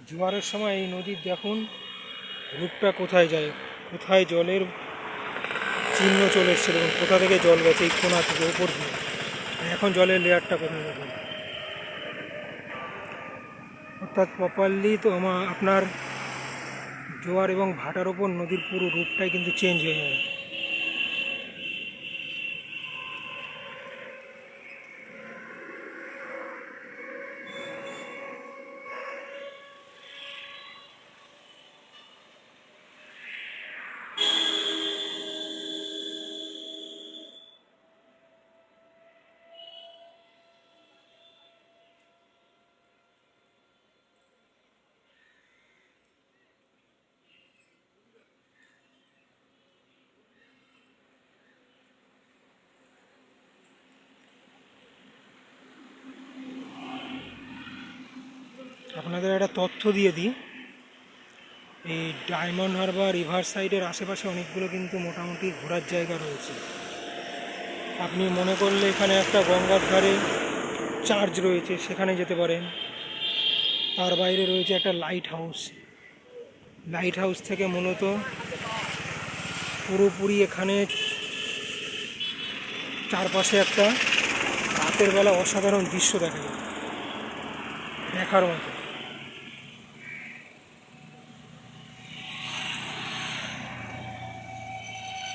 জোয়ারের সময় এই নদীর দেখুন রূপটা কোথায় যায়, কোথায় জলের চিহ্ন চলে এসছে, দেখুন কোথা থেকে জল গেছে, এই কোনা থেকে ওপর দিয়ে। এখন জলের লেয়ারটা কোথায় দেখুন, অর্থাৎ প্রপারলি তো আপনার জোয়ার এবং ভাটার ওপর নদীর পুরো রূপটাই কিন্তু চেঞ্জ হয়ে যাবে। আপনাদের একটা তথ্য দিয়ে দিই, এই ডায়মন্ড হারবার রিভার সাইডের আশেপাশে অনেকগুলো কিন্তু মোটামুটি ঘোরার জায়গা রয়েছে। আপনি মনে করলে এখানে একটা গঙ্গার ধারে চার্চ রয়েছে, সেখানে যেতে পারেন। তার বাইরে রয়েছে একটা লাইট হাউস। লাইট হাউস থেকে মূলত পুরোপুরি এখানে চারপাশে একটা রাতের বেলা অসাধারণ দৃশ্য দেখা যায়, দেখার মতো।